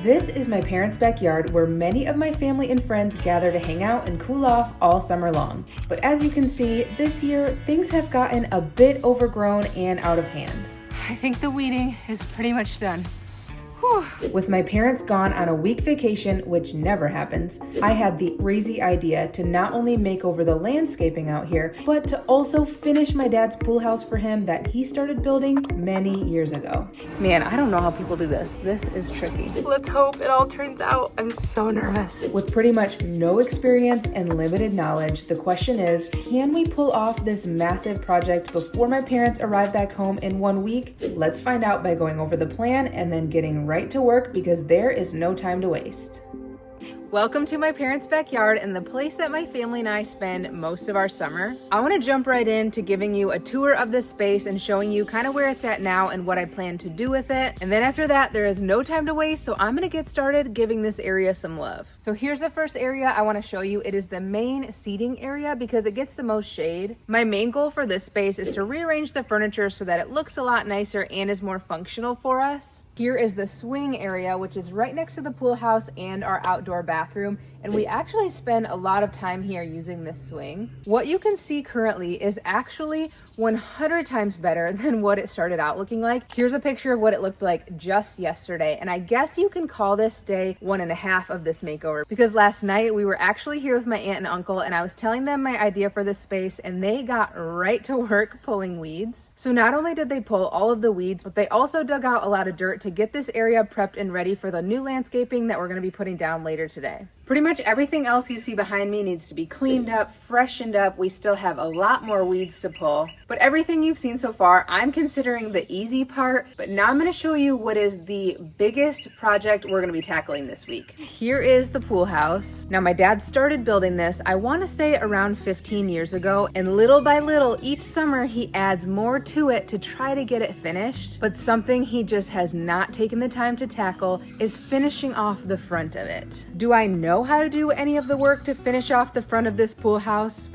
This is my parents' backyard where many of my family and friends gather to hang out and cool off all summer long. But as you can see, this year things have gotten a bit overgrown and out of hand. I think the weeding is pretty much done. With my parents gone on a week vacation, which never happens, I had the crazy idea to not only make over the landscaping out here, but to also finish my dad's pool house for him that he started building many years ago. Man, I don't know how people do this. This is tricky. Let's hope it all turns out. I'm so nervous. With pretty much no experience and limited knowledge, the question is, can we pull off this massive project before my parents arrive back home in 1 week? Let's find out by going over the plan and then getting right to work because there is no time to waste. Welcome to my parents' backyard and the place that my family and I spend most of our summer. I want to jump right into giving you a tour of this space and showing you kind of where it's at now and what I plan to do with it. And then after that, there is no time to waste, so I'm going to get started giving this area some love. So here's the first area I want to show you. It is the main seating area because it gets the most shade. My main goal for this space is to rearrange the furniture so that it looks a lot nicer and is more functional for us. Here is the swing area, which is right next to the pool house and our outdoor bathroom. And we actually spend a lot of time here using this swing. What you can see currently is actually 100 times better than what it started out looking like. Here's a picture of what it looked like just yesterday. And I guess you can call this day 1.5 of this makeover because last night we were actually here with my aunt and uncle and I was telling them my idea for this space and they got right to work pulling weeds. So not only did they pull all of the weeds, but they also dug out a lot of dirt to get this area prepped and ready for the new landscaping that we're going to be putting down later today. Pretty much everything else you see behind me needs to be cleaned up, freshened up. We still have a lot more weeds to pull. But everything you've seen so far, I'm considering the easy part. But now I'm going to show you what is the biggest project we're going to be tackling this week. Here is the pool house. Now my dad started building this, I want to say around 15 years ago. And little by little, each summer he adds more to it to try to get it finished. But something he just has not taken the time to tackle is finishing off the front of it. Do I know how to do any of the work to finish off the front of this pool house?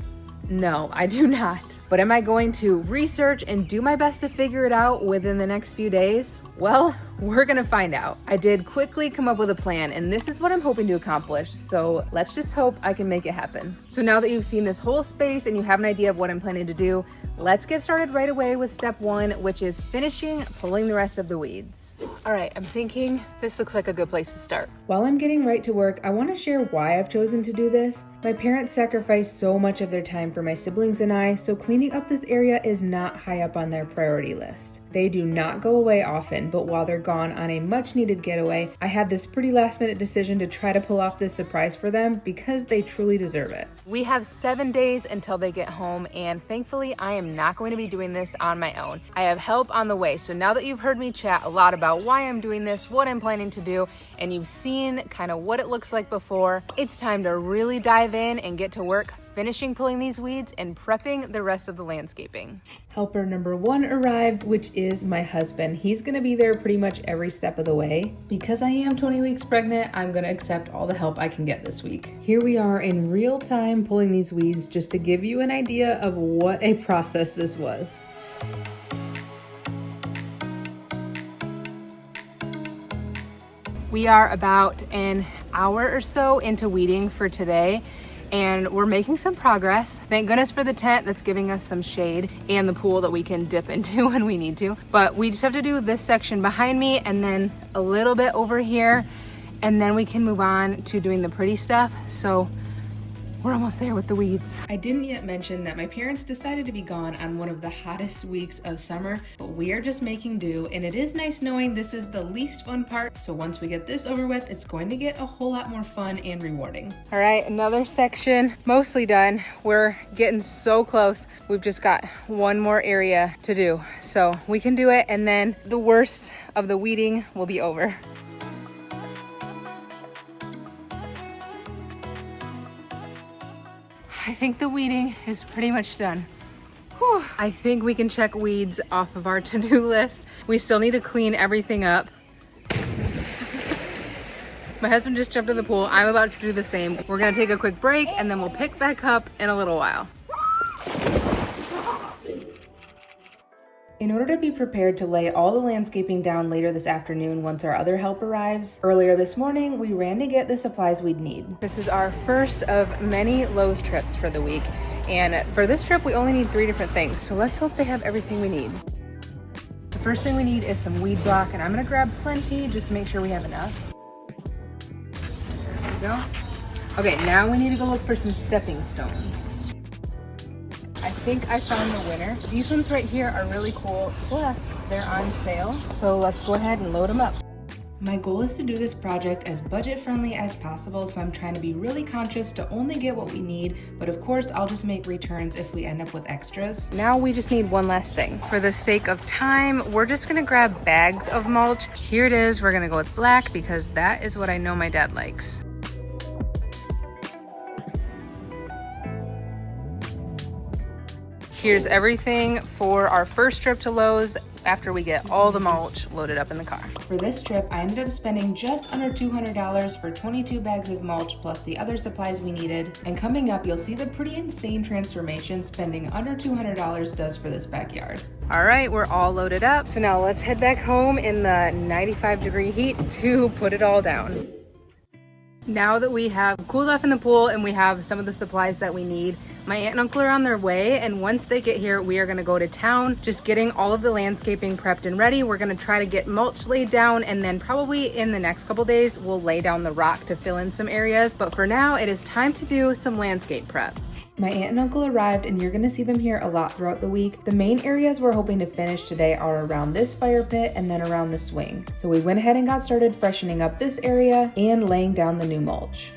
No, I do not. But am I going to research and do my best to figure it out within the next few days? Well, we're gonna find out. I did quickly come up with a plan and this is what I'm hoping to accomplish. So let's just hope I can make it happen. So now that you've seen this whole space and you have an idea of what I'm planning to do, let's get started right away with step 1, which is finishing pulling the rest of the weeds. All right, I'm thinking this looks like a good place to start. While I'm getting right to work, I want to share why I've chosen to do this. My parents sacrificed so much of their time for my siblings and I, so cleaning up this area is not high up on their priority list. They do not go away often, but while they're gone on a much needed getaway, I had this pretty last minute decision to try to pull off this surprise for them because they truly deserve it. We have 7 days until they get home and thankfully I am not going to be doing this on my own. I have help on the way, so now that you've heard me chat a lot about why I'm doing this, what I'm planning to do, and you've seen kind of what it looks like before, it's time to really dive in and get to work finishing pulling these weeds and prepping the rest of the landscaping. Helper number 1 arrived, which is my husband. He's gonna be there pretty much every step of the way. Because I am 20 weeks pregnant, I'm gonna accept all the help I can get this week. Here we are in real time pulling these weeds just to give you an idea of what a process this was. We are about an hour or so into weeding for today. And we're making some progress. Thank goodness for the tent that's giving us some shade and the pool that we can dip into when we need to. But we just have to do this section behind me and then a little bit over here, and then we can move on to doing the pretty stuff. So we're almost there with the weeds. I didn't yet mention that my parents decided to be gone on one of the hottest weeks of summer, but we are just making do, and it is nice knowing this is the least fun part. So once we get this over with, it's going to get a whole lot more fun and rewarding. All right, another section mostly done. We're getting so close. We've just got one more area to do. So we can do it, and then the worst of the weeding will be over. I think the weeding is pretty much done. Whew. I think we can check weeds off of our to-do list. We still need to clean everything up. My husband just jumped in the pool. I'm about to do the same. We're gonna take a quick break and then we'll pick back up in a little while. In order to be prepared to lay all the landscaping down later this afternoon once our other help arrives, earlier this morning we ran to get the supplies we'd need. This is our first of many Lowe's trips for the week, and for this trip we only need 3 different things, so let's hope they have everything we need. The first thing we need is some weed block, and I'm gonna grab plenty just to make sure we have enough. There we go. Okay, now we need to go look for some stepping stones. I think I found the winner. These ones right here are really cool, plus they're on sale. So let's go ahead and load them up. My goal is to do this project as budget friendly as possible, so I'm trying to be really conscious to only get what we need, but of course I'll just make returns if we end up with extras. Now we just need one last thing. For the sake of time, we're just gonna grab bags of mulch. Here it is, we're gonna go with black because that is what I know my dad likes. Here's everything for our first trip to Lowe's after we get all the mulch loaded up in the car. For this trip, I ended up spending just under $200 for 22 bags of mulch plus the other supplies we needed. And coming up, you'll see the pretty insane transformation spending under $200 does for this backyard. All right, we're all loaded up. So now let's head back home in the 95-degree heat to put it all down. Now that we have cooled off in the pool and we have some of the supplies that we need, my aunt and uncle are on their way, and once they get here, we are gonna go to town, just getting all of the landscaping prepped and ready. We're gonna try to get mulch laid down, and then probably in the next couple days, we'll lay down the rock to fill in some areas. But for now, it is time to do some landscape prep. My aunt and uncle arrived, and you're gonna see them here a lot throughout the week. The main areas we're hoping to finish today are around this fire pit and then around the swing. So we went ahead and got started freshening up this area and laying down the new mulch.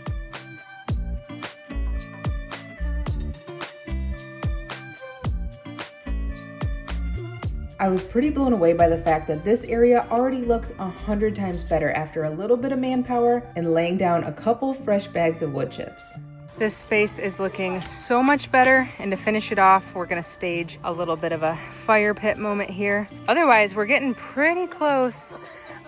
I was pretty blown away by the fact that this area already looks 100 times better after a little bit of manpower and laying down a couple fresh bags of wood chips. This space is looking so much better, and to finish it off, we're gonna stage a little bit of a fire pit moment here. Otherwise, we're getting pretty close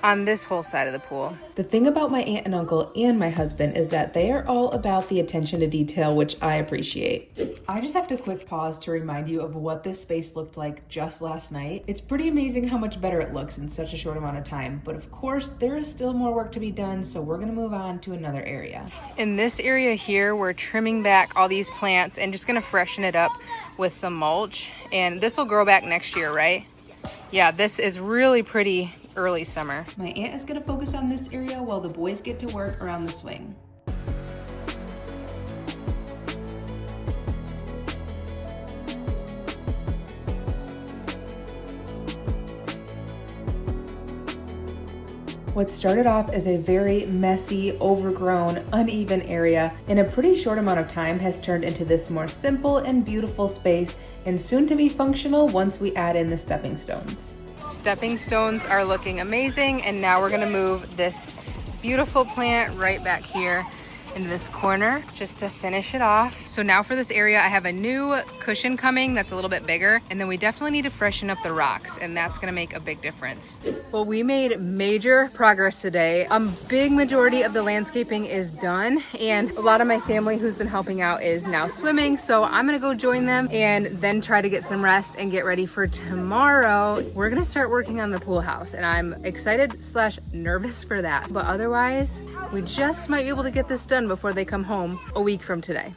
on this whole side of the pool. The thing about my aunt and uncle and my husband is that they are all about the attention to detail, which I appreciate. I just have to quick pause to remind you of what this space looked like just last night. It's pretty amazing how much better it looks in such a short amount of time, but of course there is still more work to be done, so we're gonna move on to another area. In this area here, we're trimming back all these plants and just gonna freshen it up with some mulch, and this will grow back next year, right? Yeah, this is really pretty early summer. My aunt is gonna focus on this area while the boys get to work around the swing. What started off as a very messy, overgrown, uneven area in a pretty short amount of time has turned into this more simple and beautiful space, and soon to be functional once we add in the stepping stones. Stepping stones are looking amazing, and now we're gonna move this beautiful plant right back here into this corner just to finish it off. So now for this area, I have a new cushion coming that's a little bit bigger, and then we definitely need to freshen up the rocks, and that's gonna make a big difference. Well, we made major progress today. A big majority of the landscaping is done, and a lot of my family who's been helping out is now swimming, so I'm gonna go join them and then try to get some rest and get ready for tomorrow. We're gonna start working on the pool house, and I'm excited / nervous for that. But otherwise, we just might be able to get this done before they come home a week from today.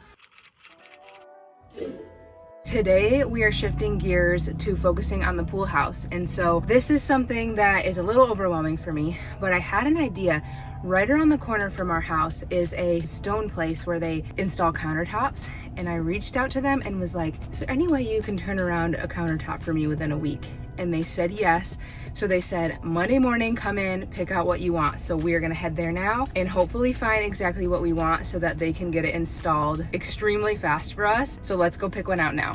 Today we are shifting gears to focusing on the pool house, and so this is something that is a little overwhelming for me, but I had an idea. Right around the corner from our house is a stone place where they install countertops, and I reached out to them and was like, is there any way you can turn around a countertop for me within a week? And they said yes. So they said, Monday morning, come in, pick out what you want. So we are gonna head there now and hopefully find exactly what we want so that they can get it installed extremely fast for us. So let's go pick one out now.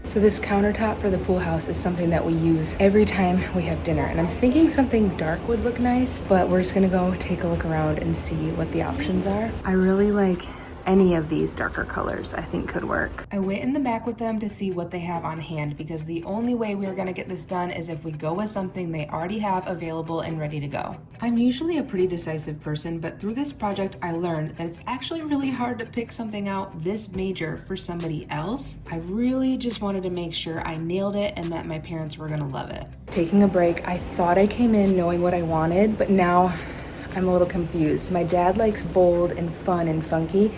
So this countertop for the pool house is something that we use every time we have dinner, and I'm thinking something dark would look nice, but we're just gonna go take a look around and see what the options are. I really like Any of these darker colors I think could work. I went in the back with them to see what they have on hand because the only way we are gonna get this done is if we go with something they already have available and ready to go. I'm usually a pretty decisive person, but through this project I learned that it's actually really hard to pick something out this major for somebody else. I really just wanted to make sure I nailed it and that my parents were gonna love it. Taking a break, I thought I came in knowing what I wanted, but now I'm a little confused. My dad likes bold and fun and funky,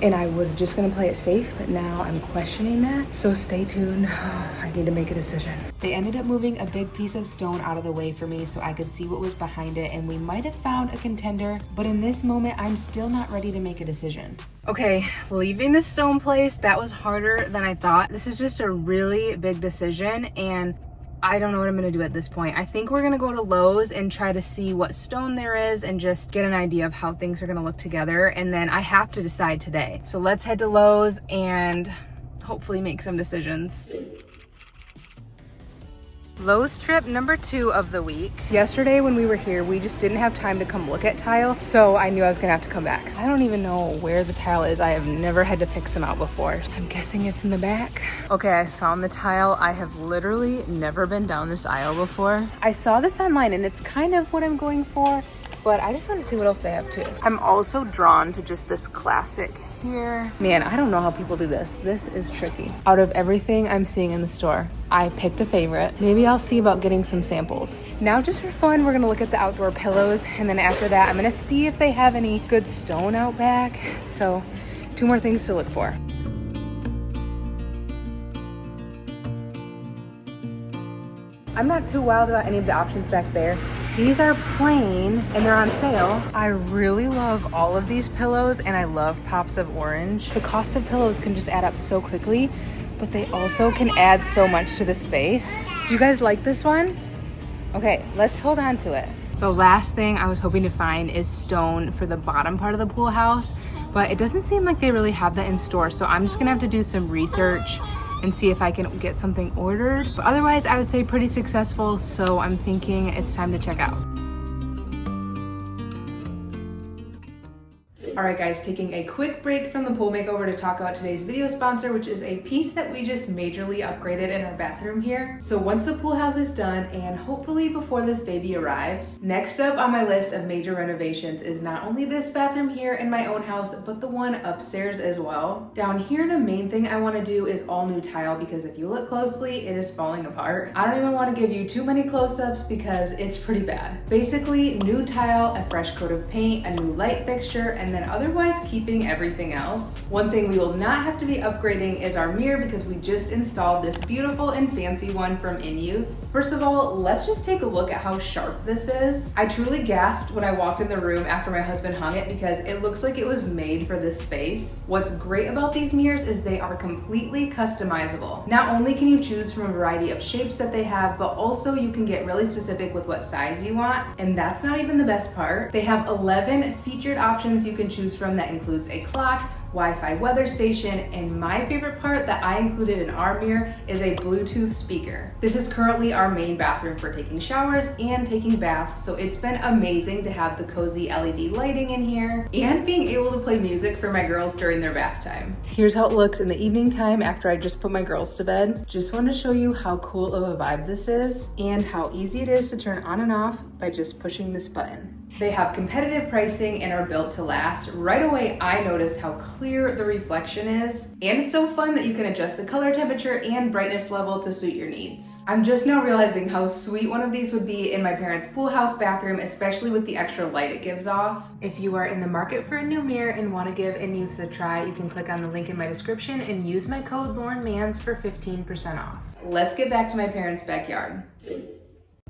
and I was just gonna play it safe, but now I'm questioning that. So stay tuned, I need to make a decision. They ended up moving a big piece of stone out of the way for me so I could see what was behind it, and we might have found a contender, but in this moment, I'm still not ready to make a decision. Okay, leaving the stone place, that was harder than I thought. This is just a really big decision, and I don't know what I'm gonna do at this point. I think we're gonna go to Lowe's and try to see what stone there is and just get an idea of how things are gonna look together. And then I have to decide today. So let's head to Lowe's and hopefully make some decisions. Lowe's trip number 2 of the week. Yesterday when we were here, we just didn't have time to come look at tile, so I knew I was gonna have to come back. I don't even know where the tile is. I have never had to pick some out before. I'm guessing it's in the back. Okay, I found the tile. I have literally never been down this aisle before. I saw this online and it's kind of what I'm going for, but I just want to see what else they have too. I'm also drawn to just this classic here. Man, I don't know how people do this. This is tricky. Out of everything I'm seeing in the store, I picked a favorite. Maybe I'll see about getting some samples. Now just for fun, we're gonna look at the outdoor pillows, and then after that, I'm gonna see if they have any good stone out back. So 2 more things to look for. I'm not too wild about any of the options back there. These are plain and they're on sale. I really love all of these pillows and I love pops of orange. The cost of pillows can just add up so quickly, but they also can add so much to the space. Do you guys like this one? Okay, let's hold on to it. The last thing I was hoping to find is stone for the bottom part of the pool house, but it doesn't seem like they really have that in store, so I'm just gonna have to do some research and see if I can get something ordered. But otherwise, I would say pretty successful, so I'm thinking it's time to check out. All right guys, taking a quick break from the pool makeover to talk about today's video sponsor, which is a piece that we just majorly upgraded in our bathroom here. So once the pool house is done, and hopefully before this baby arrives, next up on my list of major renovations is not only this bathroom here in my own house, but the one upstairs as well. Down here, the main thing I wanna do is all new tile, because if you look closely, it is falling apart. I don't even wanna give you too many close-ups because it's pretty bad. Basically, new tile, a fresh coat of paint, a new light fixture, and then otherwise keeping everything else. One thing we will not have to be upgrading is our mirror, because we just installed this beautiful and fancy one from Inyouths. First of all, let's just take a look at how sharp this is. I truly gasped when I walked in the room after my husband hung it, because it looks like it was made for this space. What's great about these mirrors is they are completely customizable. Not only can you choose from a variety of shapes that they have, but also you can get really specific with what size you want. And that's not even the best part. They have 11 featured options you can choose from that includes a clock, Wi-Fi weather station, and my favorite part that I included in our mirror is a Bluetooth speaker. This is currently our main bathroom for taking showers and taking baths, so it's been amazing to have the cozy LED lighting in here and being able to play music for my girls during their bath time. Here's how it looks in the evening time after I just put my girls to bed. Just wanted to show you how cool of a vibe this is and how easy it is to turn on and off by just pushing this button. They have competitive pricing and are built to last. Right away, I noticed how clear the reflection is, and it's so fun that you can adjust the color temperature and brightness level to suit your needs. I'm just now realizing how sweet one of these would be in my parents' pool house bathroom, especially with the extra light it gives off. If you are in the market for a new mirror and want to give Inyouths a try, you can click on the link in my description and use my code LaurenMans for 15% off. Let's get back to my parents' backyard.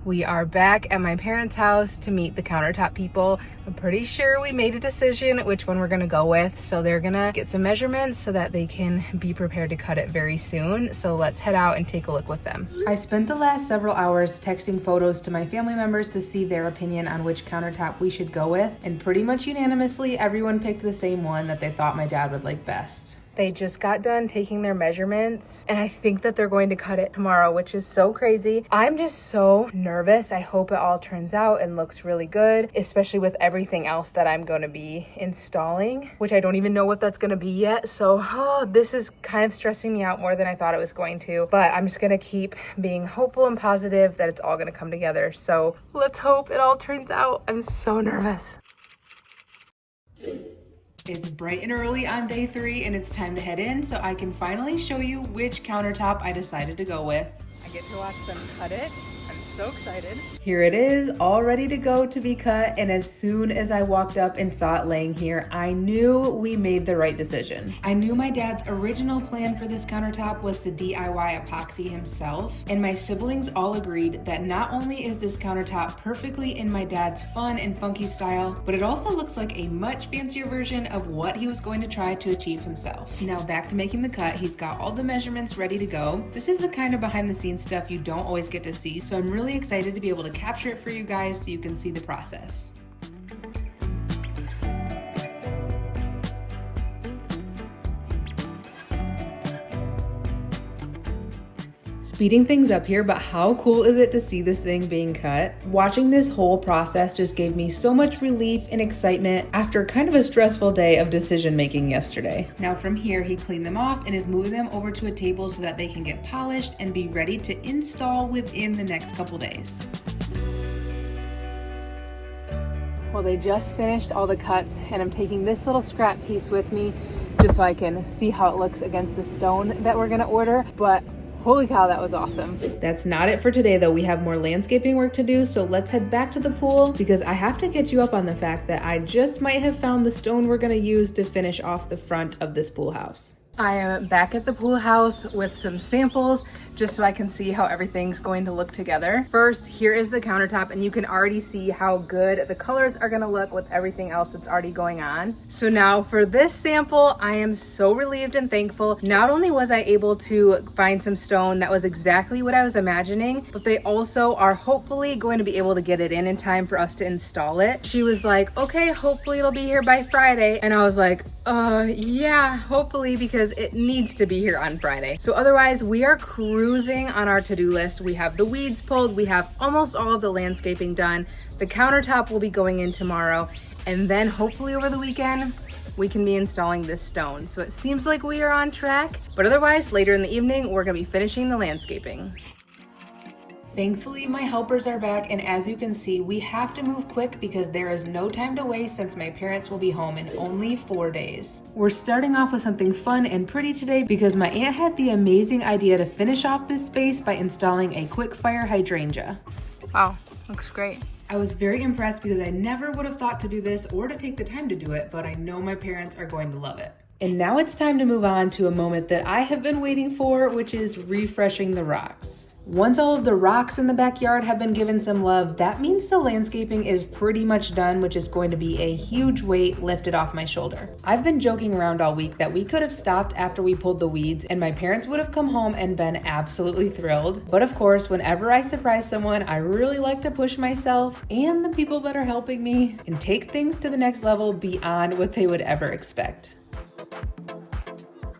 We are back at my parents' house to meet the Countertop people. I'm pretty sure we made a decision which one we're gonna go with. So they're gonna get some measurements so that they can be prepared to cut it very soon. So let's head out and take a look with them. I spent the last several hours texting photos to my family members to see their opinion on which countertop we should go with. And pretty much unanimously, everyone picked the same one that they thought my dad would like best. They just got done taking their measurements and I think that they're going to cut it tomorrow, which is so crazy. I'm just so nervous. I hope it all turns out and looks really good, especially with everything else that I'm going to be installing, which I don't even know what that's going to be yet. So this is kind of stressing me out more than I thought it was going to, but I'm just going to keep being hopeful and positive that it's all going to come together. So let's hope it all turns out. I'm so nervous. It's bright and early on day 3 and it's time to head in so I can finally show you which countertop I decided to go with. I get to watch them cut it. I'm so excited. Here it is, all ready to go to be cut, and as soon as I walked up and saw it laying here, I knew we made the right decision. I knew my dad's original plan for this countertop was to DIY epoxy himself, and my siblings all agreed that not only is this countertop perfectly in my dad's fun and funky style, but it also looks like a much fancier version of what he was going to try to achieve himself. Now back to making the cut. He's got all the measurements ready to go. This is the kind of behind the scenes stuff you don't always get to see, so I'm really excited to be able to capture it for you guys so you can see the process. Speeding things up here, but how cool is it to see this thing being cut? Watching this whole process just gave me so much relief and excitement after kind of a stressful day of decision making yesterday. Now from here, he cleaned them off and is moving them over to a table so that they can get polished and be ready to install within the next couple days. Well, they just finished all the cuts and I'm taking this little scrap piece with me just so I can see how it looks against the stone that we're gonna order, but holy cow, that was awesome. That's not it for today though. We have more landscaping work to do, so let's head back to the pool because I have to get you up on the fact that I just might have found the stone we're gonna use to finish off the front of this pool house. I am back at the pool house with some samples just so I can see how everything's going to look together. First, here is the countertop and you can already see how good the colors are gonna look with everything else that's already going on. So now for this sample, I am so relieved and thankful. Not only was I able to find some stone that was exactly what I was imagining, but they also are hopefully going to be able to get it in time for us to install it. She was like, okay, hopefully it'll be here by Friday. And I was like, yeah, hopefully, because it needs to be here on Friday. So otherwise we are cruising on our to-do list. We have the weeds pulled, we have almost all of the landscaping done. The countertop will be going in tomorrow, and then hopefully over the weekend we can be installing this stone. So it seems like we are on track, but otherwise later in the evening we're gonna be finishing the landscaping. Thankfully, my helpers are back, and as you can see, we have to move quick because there is no time to waste since my parents will be home in only 4 days. We're starting off with something fun and pretty today because my aunt had the amazing idea to finish off this space by installing a quick fire hydrangea. Wow, looks great. I was very impressed because I never would have thought to do this or to take the time to do it, but I know my parents are going to love it. And now it's time to move on to a moment that I have been waiting for, which is refreshing the rocks. Once all of the rocks in the backyard have been given some love, that means the landscaping is pretty much done, which is going to be a huge weight lifted off my shoulder. I've been joking around all week that we could have stopped after we pulled the weeds and my parents would have come home and been absolutely thrilled. But of course, whenever I surprise someone, I really like to push myself and the people that are helping me and take things to the next level beyond what they would ever expect.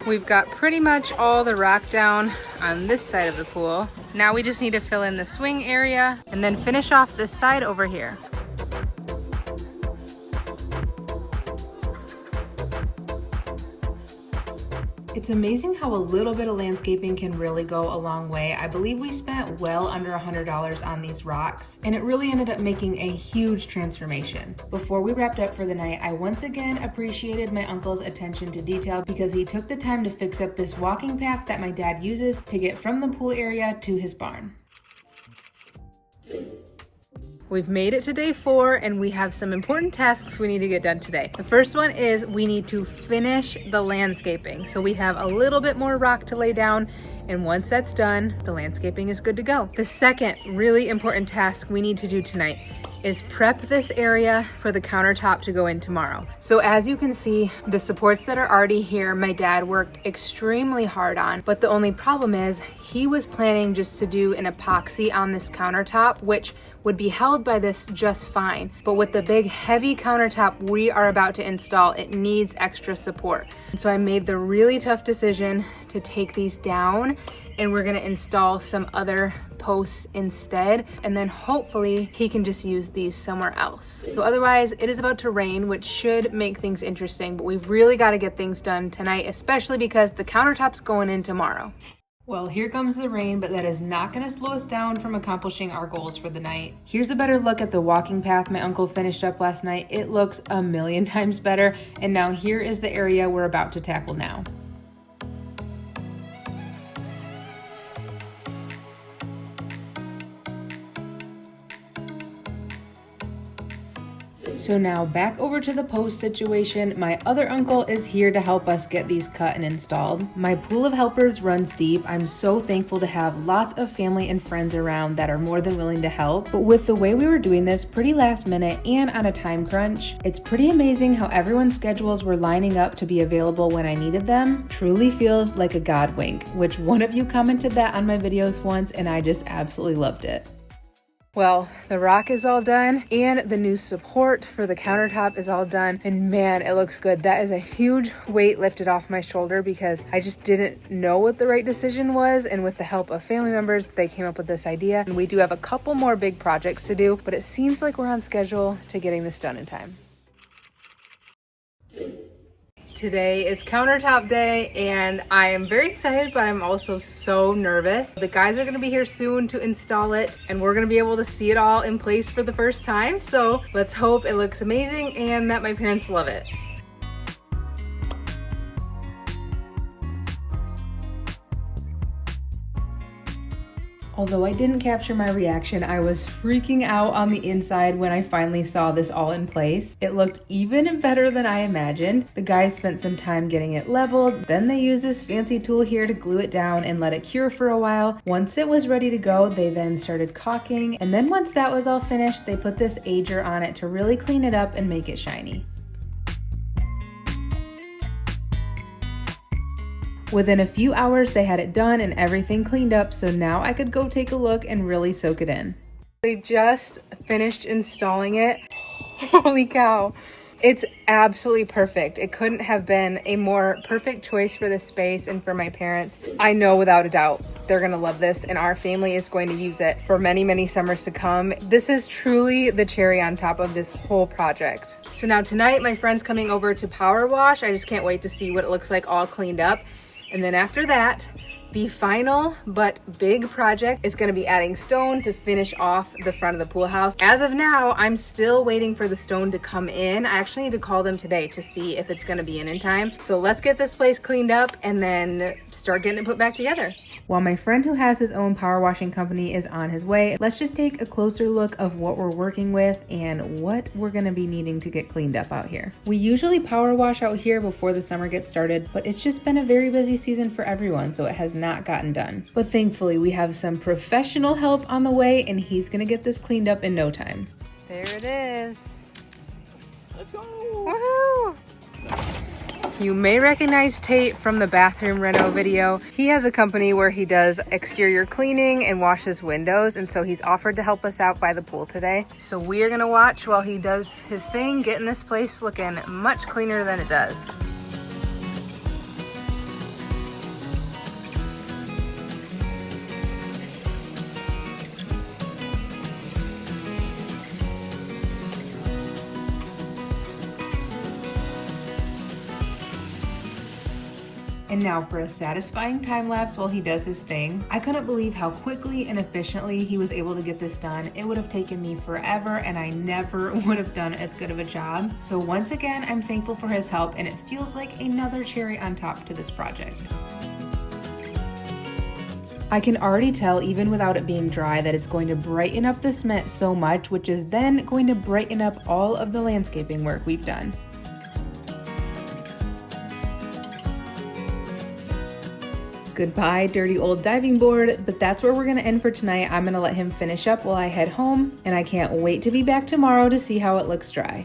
We've got pretty much all the rock down on this side of the pool. Now we just need to fill in the swing area and then finish off this side over here. It's amazing how a little bit of landscaping can really go a long way. I believe we spent well under $100 on these rocks, and it really ended up making a huge transformation. Before we wrapped up for the night, I once again appreciated my uncle's attention to detail because he took the time to fix up this walking path that my dad uses to get from the pool area to his barn. We've made it to day 4 and we have some important tasks we need to get done today. The first one is we need to finish the landscaping. So we have a little bit more rock to lay down, and once that's done, the landscaping is good to go. The second really important task we need to do tonight is prep this area for the countertop to go in tomorrow. So as you can see, the supports that are already here, my dad worked extremely hard on, but the only problem is he was planning just to do an epoxy on this countertop, which would be held by this just fine. But with the big heavy countertop we are about to install, it needs extra support. So I made the really tough decision to take these down, and we're gonna install some other posts instead, and then hopefully he can just use these somewhere else. So otherwise it is about to rain, which should make things interesting, but we've really got to get things done tonight, especially because the countertop's going in tomorrow. Well, here comes the rain, but that is not going to slow us down from accomplishing our goals for the night. Here's a better look at the walking path my uncle finished up last night. It looks a million times better, and now here is the area we're about to tackle now. So now back over to the post situation. My other uncle is here to help us get these cut and installed. My pool of helpers runs deep. I'm so thankful to have lots of family and friends around that are more than willing to help. But with the way we were doing this pretty last minute and on a time crunch, it's pretty amazing how everyone's schedules were lining up to be available when I needed them. Truly feels like a God wink, which one of you commented that on my videos once, and I just absolutely loved it. Well, the rock is all done and the new support for the countertop is all done, and man, it looks good. That is a huge weight lifted off my shoulder because I just didn't know what the right decision was, and with the help of family members, they came up with this idea. And we do have a couple more big projects to do, but it seems like we're on schedule to getting this done in time. Today is countertop day and I am very excited, but I'm also so nervous. The guys are gonna be here soon to install it and we're gonna be able to see it all in place for the first time. So let's hope it looks amazing and that my parents love it. Although I didn't capture my reaction, I was freaking out on the inside when I finally saw this all in place. It looked even better than I imagined. The guys spent some time getting it leveled, then they used this fancy tool here to glue it down and let it cure for a while. Once it was ready to go, they then started caulking, and then once that was all finished, they put this ager on it to really clean it up and make it shiny. Within a few hours, they had it done and everything cleaned up, so now I could go take a look and really soak it in. They just finished installing it. Holy cow. It's absolutely perfect. It couldn't have been a more perfect choice for this space and for my parents. I know without a doubt they're gonna love this and our family is going to use it for many, many summers to come. This is truly the cherry on top of this whole project. So now tonight, my friend's coming over to power wash. I just can't wait to see what it looks like all cleaned up. And then after that, the final but big project is going to be adding stone to finish off the front of the pool house. As of now, I'm still waiting for the stone to come in. I actually need to call them today to see if it's going to be in time. So let's get this place cleaned up and then start getting it put back together. While my friend who has his own power washing company is on his way, let's just take a closer look of what we're working with and what we're going to be needing to get cleaned up out here. We usually power wash out here before the summer gets started, but it's just been a very busy season for everyone, so it has not gotten done. But thankfully we have some professional help on the way and he's gonna get this cleaned up in no time. There it is. Let's go! Woohoo! You may recognize Tate from the bathroom reno video. He has a company where he does exterior cleaning and washes windows, and so he's offered to help us out by the pool today. So we are gonna watch while he does his thing, getting this place looking much cleaner than it does. And now for a satisfying time lapse while he does his thing. I couldn't believe how quickly and efficiently he was able to get this done. It would have taken me forever and I never would have done as good of a job. So once again, I'm thankful for his help and it feels like another cherry on top to this project. I can already tell, even without it being dry, that it's going to brighten up the cement so much, which is then going to brighten up all of the landscaping work we've done. Goodbye, dirty old diving board, but that's where we're gonna end for tonight. I'm gonna let him finish up while I head home, and I can't wait to be back tomorrow to see how it looks dry.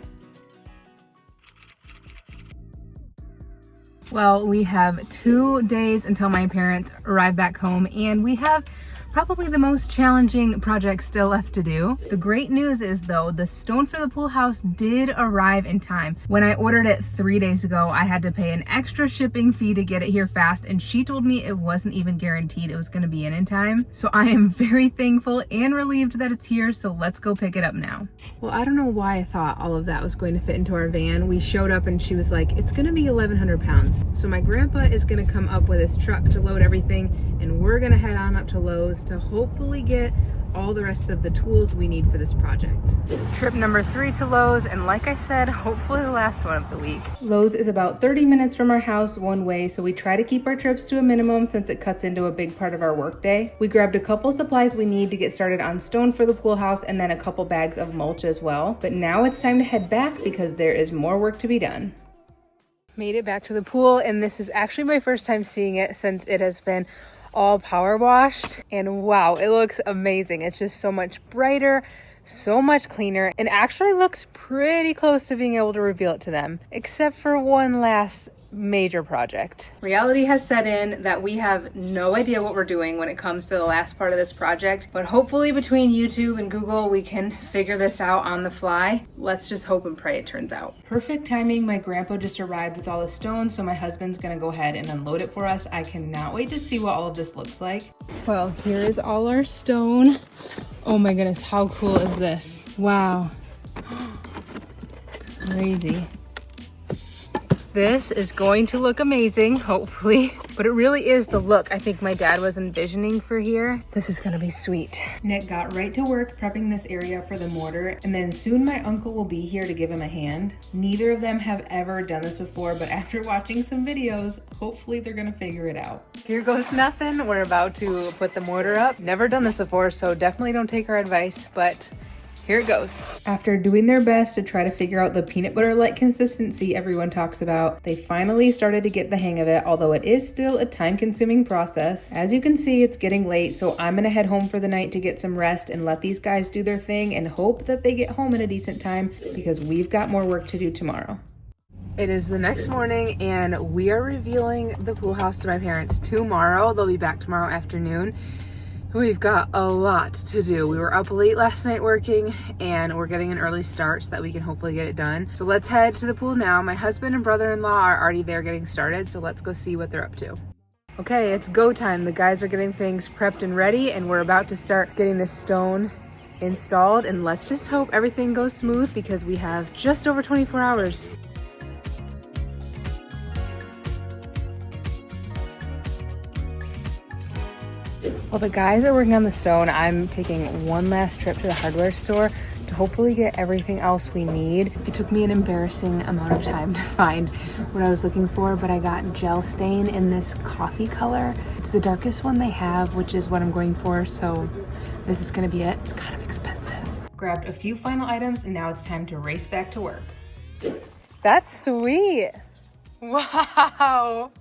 Well, we have 2 days until my parents arrive back home, and we have probably the most challenging project still left to do. The great news is though, the stone for the pool house did arrive in time. When I ordered it 3 days ago, I had to pay an extra shipping fee to get it here fast, and she told me it wasn't even guaranteed it was gonna be in time. So I am very thankful and relieved that it's here, so let's go pick it up now. Well, I don't know why I thought all of that was going to fit into our van. We showed up and she was like, it's gonna be 1,100 pounds. So my grandpa is gonna come up with his truck to load everything, and we're gonna head on up to Lowe's to hopefully get all the rest of the tools we need for this project. Trip number 3 to Lowe's, and like I said, hopefully the last one of the week. Lowe's is about 30 minutes from our house one way, so we try to keep our trips to a minimum since it cuts into a big part of our workday. We grabbed a couple supplies we need to get started on stone for the pool house, and then a couple bags of mulch as well. But now it's time to head back because there is more work to be done. Made it back to the pool, and this is actually my first time seeing it since it has been all power washed, and wow, it looks amazing. It's just so much brighter, so much cleaner, and actually looks pretty close to being able to reveal it to them, except for one last major project. Reality has set in that we have no idea what we're doing when it comes to the last part of this project, but hopefully between YouTube and Google we can figure this out on the fly. Let's just hope and pray it turns out. Perfect timing. My grandpa just arrived with all the stone, so my husband's gonna go ahead and unload it for us. I cannot wait to see what all of this looks like. Well, here is all our stone. Oh my goodness, how cool is this? Wow. Crazy. This is going to look amazing, hopefully, but it really is the look I think my dad was envisioning for here. This is gonna be sweet. Nick got right to work prepping this area for the mortar, and then soon my uncle will be here to give him a hand. Neither of them have ever done this before, but after watching some videos, hopefully they're gonna figure it out. Here goes nothing. We're about to put the mortar up. Never done this before, so definitely don't take our advice, but here it goes. After doing their best to try to figure out the peanut butter-like consistency everyone talks about, they finally started to get the hang of it, although it is still a time-consuming process. As you can see, it's getting late, so I'm gonna head home for the night to get some rest and let these guys do their thing and hope that they get home at a decent time because we've got more work to do tomorrow. It is the next morning and we are revealing the pool house to my parents tomorrow. They'll be back tomorrow afternoon. We've got a lot to do. We were up late last night working and we're getting an early start so that we can hopefully get it done. So let's head to the pool now. My husband and brother-in-law are already there getting started, so let's go see what they're up to. Okay, it's go time. The guys are getting things prepped and ready and we're about to start getting this stone installed, and let's just hope everything goes smooth because we have just over 24 hours. While the guys are working on the stone, I'm taking one last trip to the hardware store to hopefully get everything else we need. It took me an embarrassing amount of time to find what I was looking for, but I got gel stain in this coffee color. It's the darkest one they have, which is what I'm going for, so this is gonna be it. It's kind of expensive. Grabbed a few final items and now it's time to race back to work. That's sweet. Wow.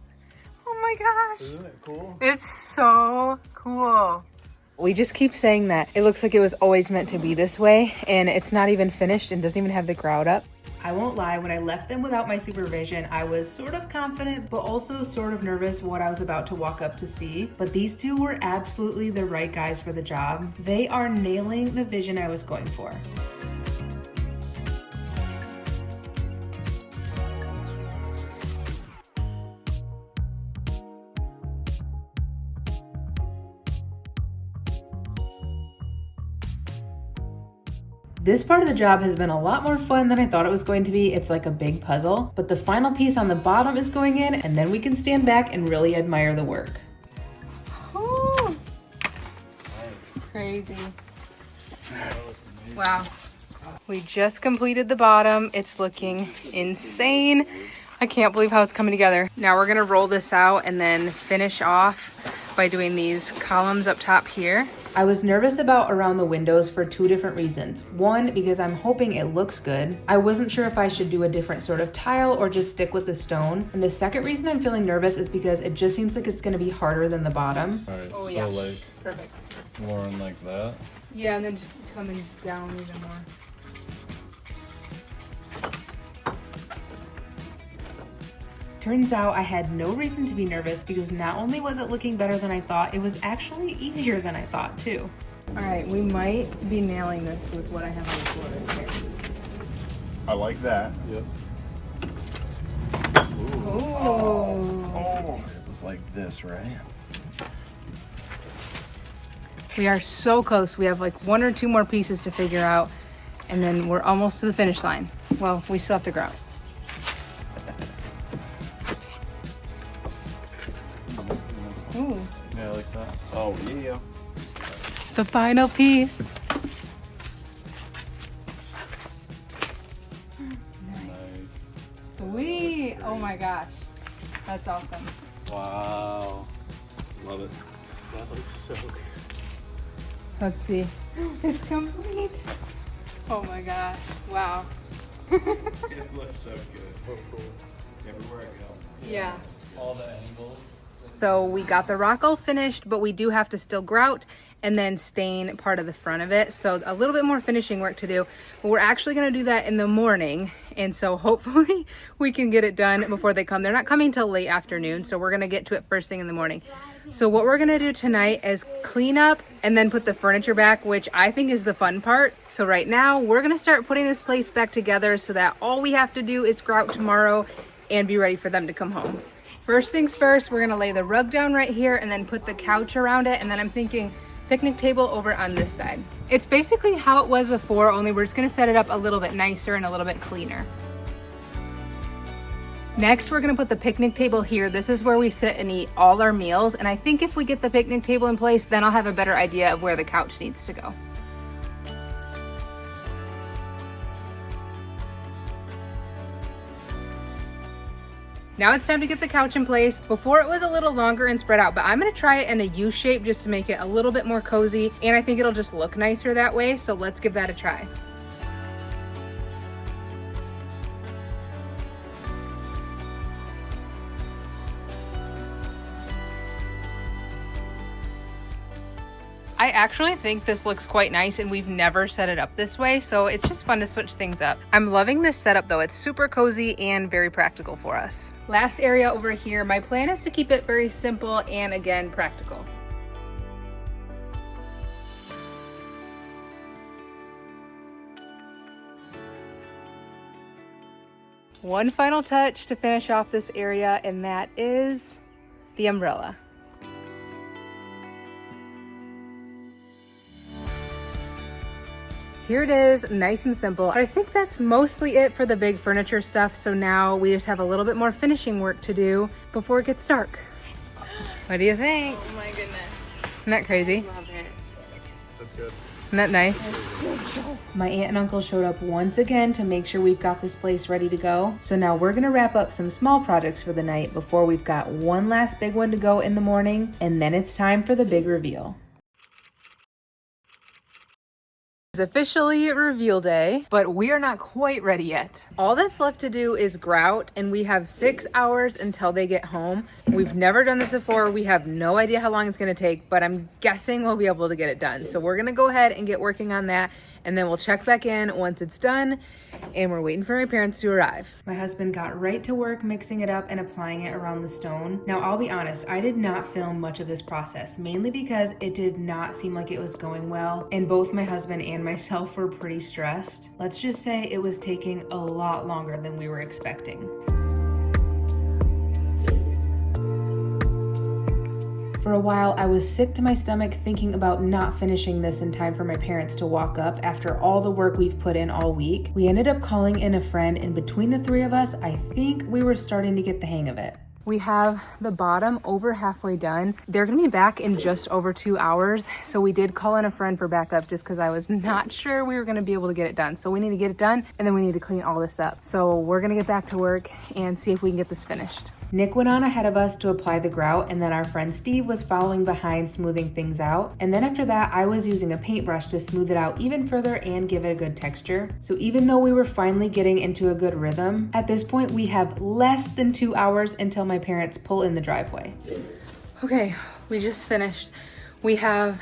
Oh my gosh. Isn't it cool? It's so cool. We just keep saying that. It looks like it was always meant to be this way, and it's not even finished and doesn't even have the grout up. I won't lie, when I left them without my supervision, I was sort of confident, but also sort of nervous what I was about to walk up to see. But these two were absolutely the right guys for the job. They are nailing the vision I was going for. This part of the job has been a lot more fun than I thought it was going to be. It's like a big puzzle, but the final piece on the bottom is going in, and then we can stand back and really admire the work. Ooh. Crazy. Wow. We just completed the bottom. It's looking insane. I can't believe how it's coming together. Now we're gonna roll this out and then finish off by doing these columns up top here. I was nervous about around the windows for two different reasons. One, because I'm hoping it looks good. I wasn't sure if I should do a different sort of tile or just stick with the stone. And the second reason I'm feeling nervous is because it just seems like it's gonna be harder than the bottom. All right, Oh, so yeah. like Perfect. Lauren like that. Yeah, and then just coming down even more. Turns out I had no reason to be nervous because not only was it looking better than I thought, it was actually easier than I thought too. All right, we might be nailing this with what I have on the floor right here. I like that. Yep. Oh. It was like this, right? We are so close. We have like one or two more pieces to figure out, and then we're almost to the finish line. Well, we still have to grout. Ooh, Yeah, like that. Oh yeah. the final piece. Nice. Sweet. Oh my gosh. That's awesome. Wow. Love it. That looks so good. Let's see. It's complete. Oh my gosh. Wow. It looks so good. So cool. Everywhere I go. Yeah. All the angles. So we got the rock all finished, but we do have to still grout and then stain part of the front of it. So a little bit more finishing work to do, but we're actually gonna do that in the morning. And so hopefully we can get it done before they come. They're not coming till late afternoon, so we're gonna get to it first thing in the morning. So what we're gonna do tonight is clean up and then put the furniture back, which I think is the fun part. So right now we're gonna start putting this place back together so that all we have to do is grout tomorrow and be ready for them to come home. First things first, we're gonna lay the rug down right here and then put the couch around it. And then I'm thinking picnic table over on this side. It's basically how it was before, only we're just gonna set it up a little bit nicer and a little bit cleaner. Next, we're gonna put the picnic table here. This is where we sit and eat all our meals. And I think if we get the picnic table in place, then I'll have a better idea of where the couch needs to go. Now it's time to get the couch in place. Before it was a little longer and spread out, but I'm gonna try it in a U shape just to make it a little bit more cozy, and I think it'll just look nicer that way, so let's give that a try. I actually think this looks quite nice, and we've never set it up this way, so it's just fun to switch things up. I'm loving this setup though. It's super cozy and very practical for us. Last area over here, my plan is to keep it very simple and again, practical. One final touch to finish off this area, and that is the umbrella. Here it is, nice and simple. I think that's mostly it for the big furniture stuff. So now we just have a little bit more finishing work to do before it gets dark. What do you think? Oh my goodness. Isn't that crazy? Love it. That's good. Isn't that nice? My aunt and uncle showed up once again to make sure we've got this place ready to go. So now we're gonna wrap up some small projects for the night before we've got one last big one to go in the morning, and then it's time for the big reveal. It's officially reveal day, but we are not quite ready yet. All that's left to do is grout, and we have 6 hours until they get home. We've never done this before. We have no idea how long it's gonna take, but I'm guessing we'll be able to get it done. So we're gonna go ahead and get working on that, and then we'll check back in once it's done, and we're waiting for my parents to arrive. My husband got right to work mixing it up and applying it around the stone. Now, I'll be honest, I did not film much of this process, mainly because it did not seem like it was going well, and both my husband and myself were pretty stressed. Let's just say it was taking a lot longer than we were expecting. For a while, I was sick to my stomach thinking about not finishing this in time for my parents to walk up after all the work we've put in all week. We ended up calling in a friend, and between the three of us, I think we were starting to get the hang of it. We have the bottom over halfway done. They're gonna be back in just over 2 hours. So we did call in a friend for backup just because I was not sure we were gonna be able to get it done. So we need to get it done, and then we need to clean all this up. So we're gonna get back to work and see if we can get this finished. Nick went on ahead of us to apply the grout, and then our friend Steve was following behind, smoothing things out. And then after that, I was using a paintbrush to smooth it out even further and give it a good texture. So even though we were finally getting into a good rhythm, at this point we have less than 2 hours until my parents pull in the driveway. Okay, we just finished. We have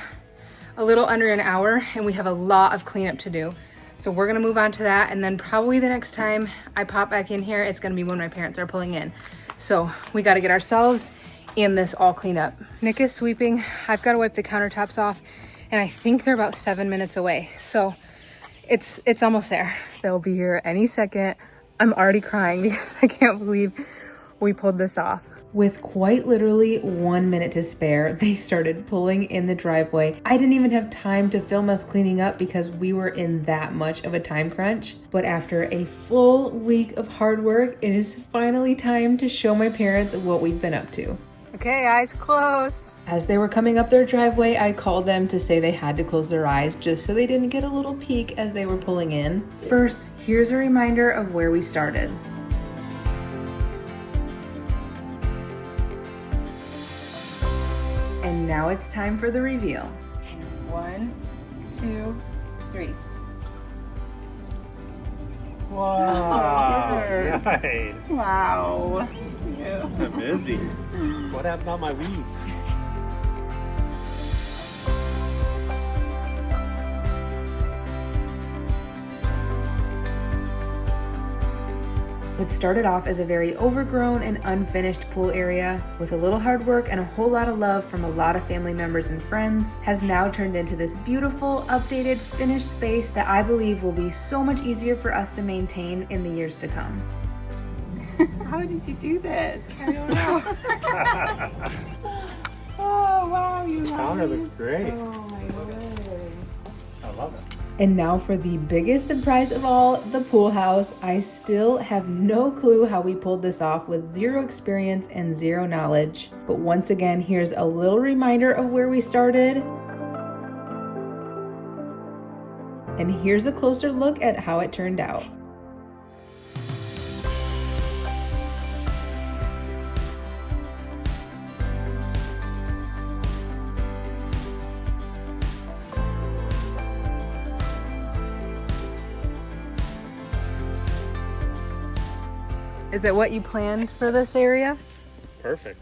a little under an hour and we have a lot of cleanup to do. So we're gonna move on to that, and then probably the next time I pop back in here, it's gonna be when my parents are pulling in. So we gotta get ourselves and this all cleaned up. Nick is sweeping. I've gotta wipe the countertops off, and I think they're about 7 minutes away. So it's almost there. They'll be here any second. I'm already crying because I can't believe we pulled this off. With quite literally 1 minute to spare, they started pulling in the driveway. I didn't even have time to film us cleaning up because we were in that much of a time crunch. But after a full week of hard work, it is finally time to show my parents what we've been up to. Okay, eyes closed. As they were coming up their driveway, I called them to say they had to close their eyes just so they didn't get a little peek as they were pulling in. First, here's a reminder of where we started. And now it's time for the reveal. 1, 2, 3. Wow. Nice. Wow. I'm busy. What happened on my weeds? It started off as a very overgrown and unfinished pool area with a little hard work and a whole lot of love from a lot of family members and friends, has now turned into this beautiful, updated, finished space that I believe will be so much easier for us to maintain in the years to come. How did you do this? I don't know. Oh, wow, you Counter looks great. Oh, my word. I love it. And now for the biggest surprise of all, the pool house. I still have no clue how we pulled this off with zero experience and zero knowledge. But once again, here's a little reminder of where we started. And here's a closer look at how it turned out. Is it what you planned for this area? Perfect.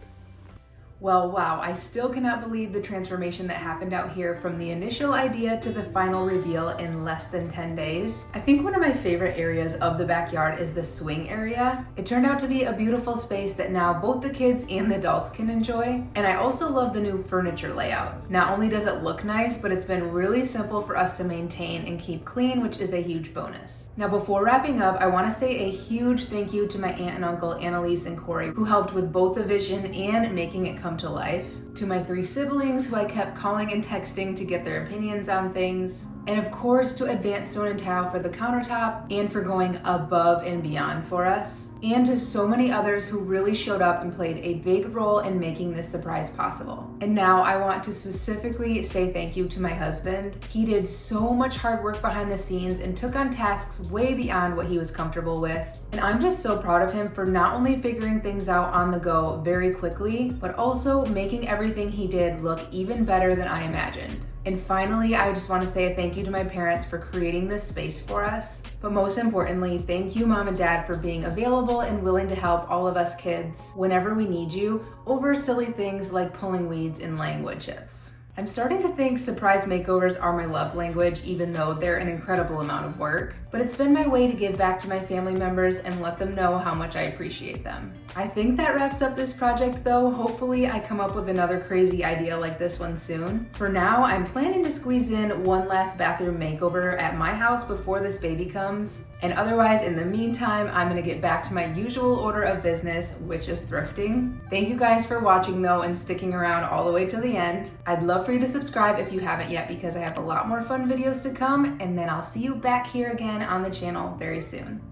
Well, wow, I still cannot believe the transformation that happened out here from the initial idea to the final reveal in less than 10 days. I think one of my favorite areas of the backyard is the swing area. It turned out to be a beautiful space that now both the kids and the adults can enjoy. And I also love the new furniture layout. Not only does it look nice, but it's been really simple for us to maintain and keep clean, which is a huge bonus. Now, before wrapping up, I want to say a huge thank you to my aunt and uncle, Annalise and Corey, who helped with both the vision and making it come to life. To my 3 siblings who I kept calling and texting to get their opinions on things. And of course to Advanced Stone and Tile for the countertop and for going above and beyond for us. And to so many others who really showed up and played a big role in making this surprise possible. And now I want to specifically say thank you to my husband. He did so much hard work behind the scenes and took on tasks way beyond what he was comfortable with. And I'm just so proud of him for not only figuring things out on the go very quickly, but also making everything he did look even better than I imagined. And finally, I just want to say a thank you to my parents for creating this space for us. But most importantly, thank you, Mom and Dad, for being available and willing to help all of us kids whenever we need you over silly things like pulling weeds and laying wood chips. I'm starting to think surprise makeovers are my love language, even though they're an incredible amount of work. But it's been my way to give back to my family members and let them know how much I appreciate them. I think that wraps up this project though. Hopefully I come up with another crazy idea like this one soon. For now, I'm planning to squeeze in one last bathroom makeover at my house before this baby comes. And otherwise, in the meantime, I'm gonna get back to my usual order of business, which is thrifting. Thank you guys for watching though and sticking around all the way to the end. I'd love for you to subscribe if you haven't yet because I have a lot more fun videos to come, and then I'll see you back here again on the channel very soon.